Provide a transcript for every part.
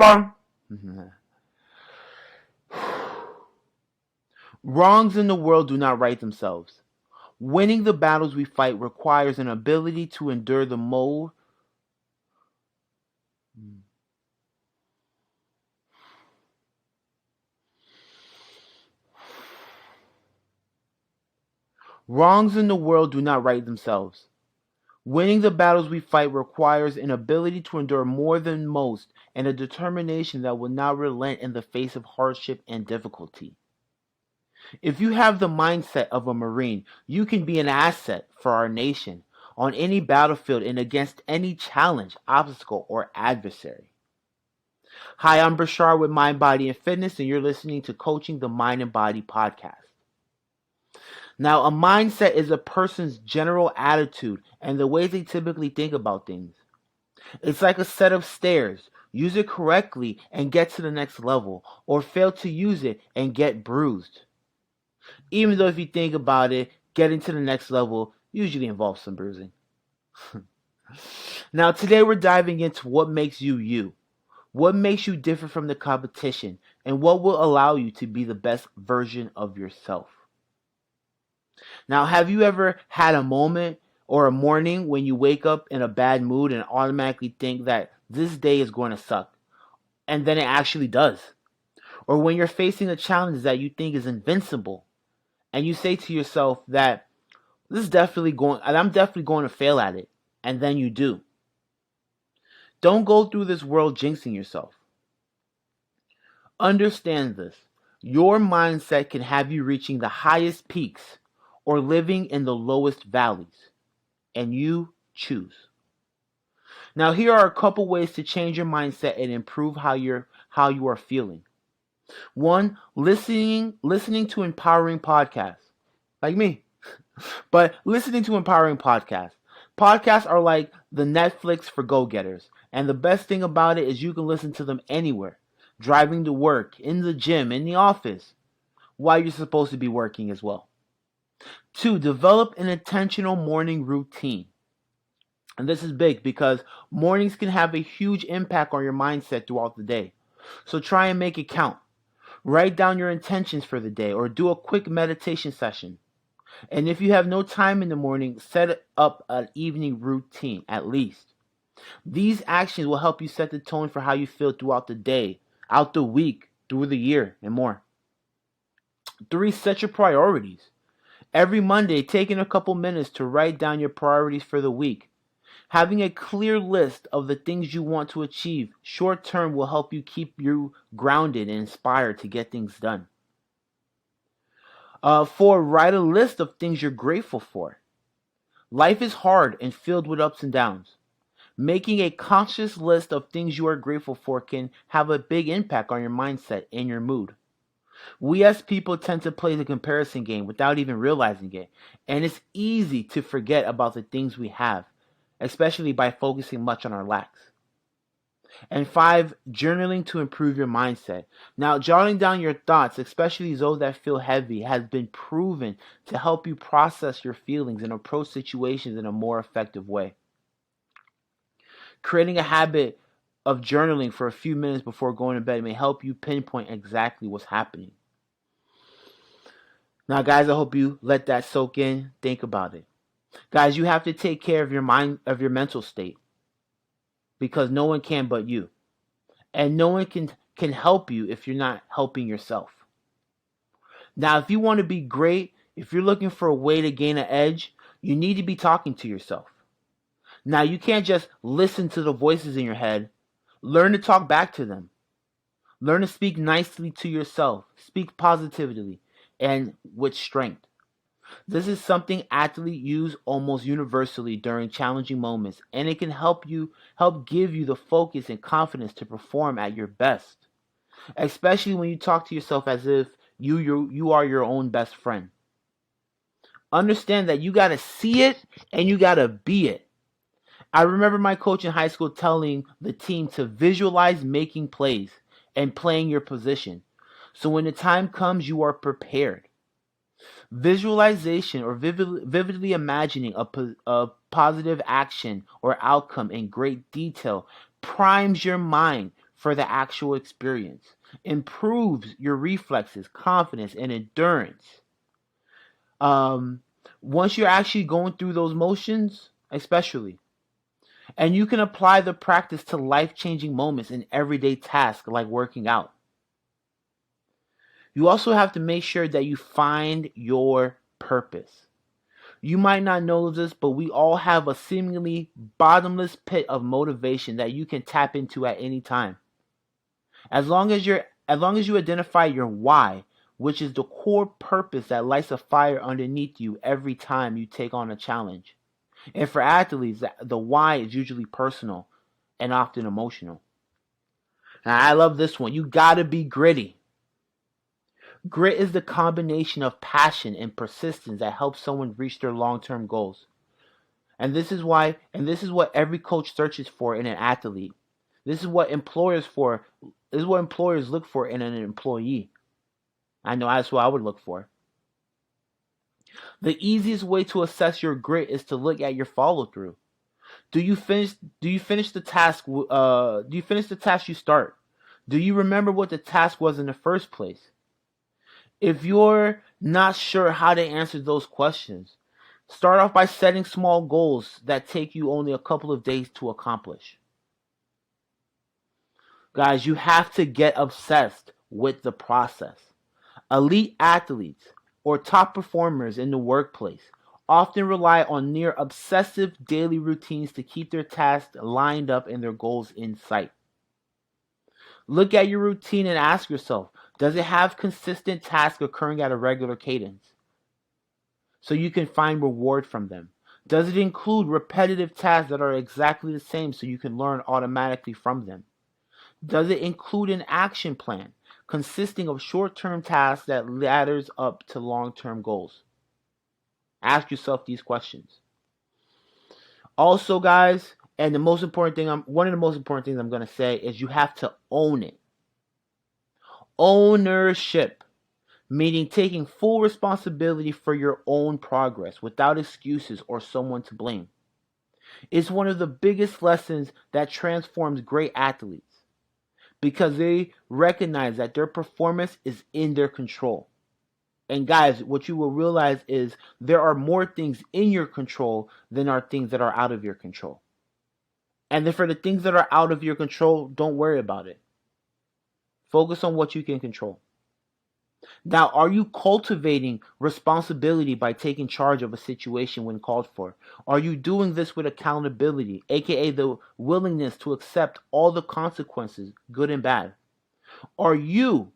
Bang. Wrongs in the world do not right themselves. Winning the battles we fight requires an ability to endure the mold. Wrongs in the world do not right themselves. Winning the battles we fight requires an ability to endure more than most and a determination that will not relent in the face of hardship and difficulty. If you have the mindset of a Marine, you can be an asset for our nation on any battlefield and against any challenge, obstacle, or adversary. Hi, I'm Bashar with Mind, Body, and Fitness, and you're listening to Coaching the Mind and Body podcast. Now, a mindset is a person's general attitude and the way they typically think about things. It's like a set of stairs. Use it correctly and get to the next level, or fail to use it and get bruised. Even though if you think about it, getting to the next level usually involves some bruising. Now, today we're diving into what makes you you. What makes you different from the competition, and what will allow you to be the best version of yourself. Now, have you ever had a moment or a morning when you wake up in a bad mood and automatically think that this day is going to suck, and then it actually does? Or when you're facing a challenge that you think is invincible, and you say to yourself that I'm definitely going to fail at it, and then you do. Don't go through this world jinxing yourself. Understand this. Your mindset can have you reaching the highest peaks or living in the lowest valleys, and you choose. Now, here are a couple ways to change your mindset and improve how you are feeling. One, listening to empowering podcasts, like me. But listening to empowering podcasts. Podcasts are like the Netflix for go-getters, and the best thing about it is you can listen to them anywhere, driving to work, in the gym, in the office, while you're supposed to be working as well. Two, develop an intentional morning routine. And this is big because mornings can have a huge impact on your mindset throughout the day. So try and make it count. Write down your intentions for the day or do a quick meditation session. And if you have no time in the morning, set up an evening routine at least. These actions will help you set the tone for how you feel throughout the day, out the week, through the year, and more. Three, set your priorities. Every Monday, taking a couple minutes to write down your priorities for the week. Having a clear list of the things you want to achieve short term will help you keep you grounded and inspired to get things done. Four, write a list of things you're grateful for. Life is hard and filled with ups and downs. Making a conscious list of things you are grateful for can have a big impact on your mindset and your mood. We as people tend to play the comparison game without even realizing it, and it's easy to forget about the things we have, especially by focusing much on our lacks. And five, journaling to improve your mindset. Now, jotting down your thoughts, especially those that feel heavy, has been proven to help you process your feelings and approach situations in a more effective way. Creating a habit of journaling for a few minutes before going to bed may help you pinpoint exactly what's happening. Now, guys, I hope you let that soak in. Think about it. Guys, you have to take care of your mind, of your mental state, because no one can but you. And no one can help you if you're not helping yourself. Now, if you want to be great, if you're looking for a way to gain an edge, you need to be talking to yourself. Now, you can't just listen to the voices in your head. Learn to talk back to them. Learn to speak nicely to yourself. Speak positively and with strength. This is something athletes use almost universally during challenging moments, and it can help give you the focus and confidence to perform at your best, especially when you talk to yourself as if you are your own best friend. Understand that you got to see it and you got to be it. I remember my coach in high school telling the team to visualize making plays and playing your position, so when the time comes, you are prepared. Visualization, or vividly imagining a positive action or outcome in great detail, primes your mind for the actual experience, improves your reflexes, confidence, and endurance. Um, Once you're actually going through those motions, especially, and you can apply the practice to life-changing moments in everyday tasks like working out. You also have to make sure that you find your purpose. You might not know this, but we all have a seemingly bottomless pit of motivation that you can tap into at any time. As long as you identify your why, which is the core purpose that lights a fire underneath you every time you take on a challenge. And for athletes, the why is usually personal and often emotional. And I love this one. You gotta be gritty. Grit is the combination of passion and persistence that helps someone reach their long-term goals. And this is what every coach searches for in an athlete. This is what employers for this is what employers look for in an employee. I know that's what I would look for. The easiest way to assess your grit is to look at your follow through. Do you finish the task do you finish the task you start? Do you remember what the task was in the first place? If you're not sure how to answer those questions, start off by setting small goals that take you only a couple of days to accomplish. Guys, you have to get obsessed with the process. Elite athletes or top performers in the workplace often rely on near obsessive daily routines to keep their tasks lined up and their goals in sight. Look at your routine and ask yourself, does it have consistent tasks occurring at a regular cadence so you can find reward from them? Does it include repetitive tasks that are exactly the same so you can learn automatically from them? Does it include an action plan consisting of short-term tasks that ladders up to long-term goals? Ask yourself these questions. Also, guys, and one of the most important things I'm going to say is you have to own it. Ownership, meaning taking full responsibility for your own progress without excuses or someone to blame, is one of the biggest lessons that transforms great athletes because they recognize that their performance is in their control. And guys, what you will realize is there are more things in your control than are things that are out of your control. And then for the things that are out of your control, don't worry about it. Focus on what you can control. Now, are you cultivating responsibility by taking charge of a situation when called for? Are you doing this with accountability, aka the willingness to accept all the consequences, good and bad? Are you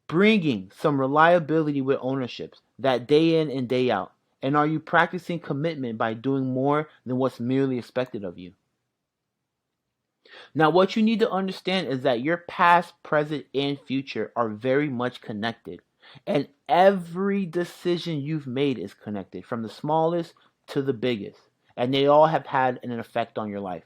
bringing some reliability with ownerships that day in and day out? And are you practicing commitment by doing more than what's merely expected of you? Now, what you need to understand is that your past, present, and future are very much connected. And every decision you've made is connected, from the smallest to the biggest. And they all have had an effect on your life.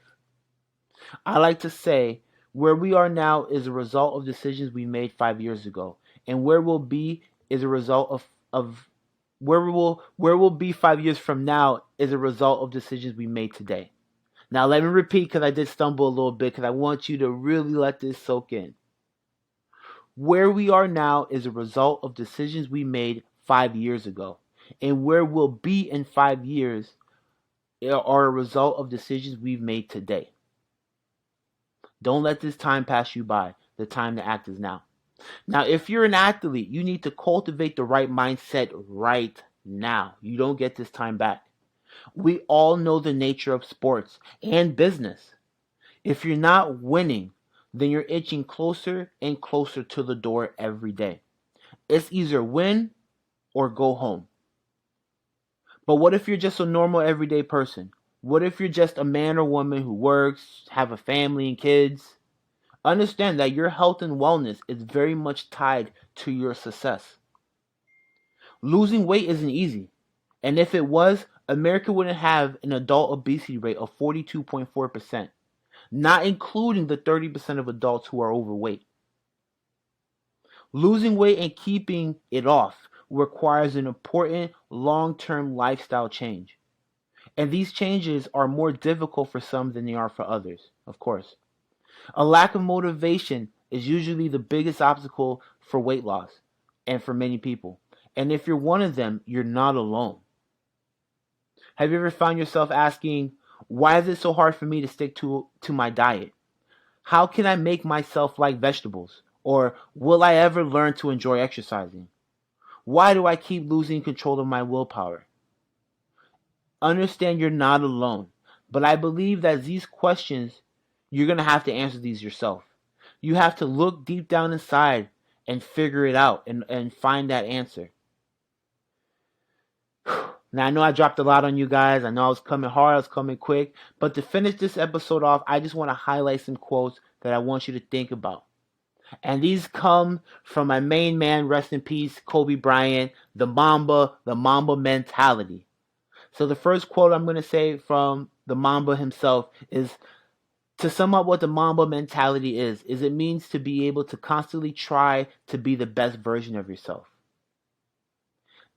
I like to say where we are now is a result of decisions we made 5 years ago. And where we'll be is a result of where we'll be 5 years from now is a result of decisions we made today. Now, let me repeat because I did stumble a little bit because I want you to really let this soak in. Where we are now is a result of decisions we made 5 years ago. And where we'll be in 5 years are a result of decisions we've made today. Don't let this time pass you by. The time to act is now. Now, if you're an athlete, you need to cultivate the right mindset right now. You don't get this time back. We all know the nature of sports and business. If you're not winning, then you're itching closer and closer to the door every day. It's either win or go home. But what if you're just a normal everyday person? What if you're just a man or woman who works, have a family and kids? Understand that your health and wellness is very much tied to your success. Losing weight isn't easy. And if it was, America wouldn't have an adult obesity rate of 42.4%, not including the 30% of adults who are overweight. Losing weight and keeping it off requires an important long-term lifestyle change. And these changes are more difficult for some than they are for others, of course. A lack of motivation is usually the biggest obstacle for weight loss and for many people. And if you're one of them, you're not alone. Have you ever found yourself asking, why is it so hard for me to stick to my diet? How can I make myself like vegetables? Or will I ever learn to enjoy exercising? Why do I keep losing control of my willpower? Understand you're not alone. But I believe that these questions, you're going to have to answer these yourself. You have to look deep down inside and figure it out and find that answer. Now, I know I dropped a lot on you guys. I know I was coming hard, I was coming quick. But to finish this episode off, I just want to highlight some quotes that I want you to think about. And these come from my main man, rest in peace, Kobe Bryant, the Mamba mentality. So the first quote I'm going to say from the Mamba himself is, to sum up what the Mamba mentality is it means to be able to constantly try to be the best version of yourself.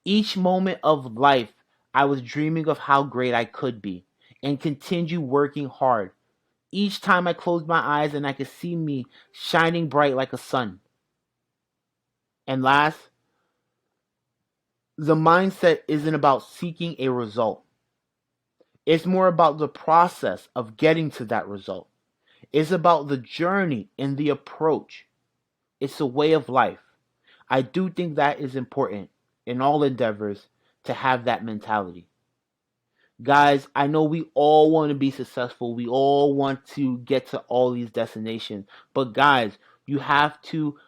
Each moment of life, I was dreaming of how great I could be and continue working hard. Each time I closed my eyes and I could see me shining bright like a sun. And last, the mindset isn't about seeking a result. It's more about the process of getting to that result. It's about the journey and the approach. It's a way of life. I do think that is important in all endeavors to have that mentality. Guys, I know we all want to be successful. We all want to get to all these destinations. But guys, you have to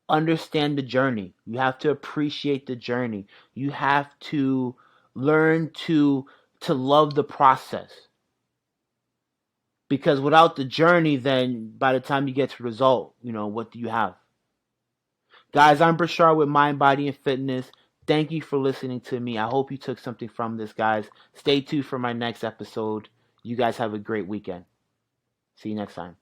understand the journey. You have to appreciate the journey. You have to learn to love the process. Because without the journey, then by the time you get to the result, what do you have? Guys, I'm Brashar with Mind, Body, and Fitness. Thank you for listening to me. I hope you took something from this, guys. Stay tuned for my next episode. You guys have a great weekend. See you next time.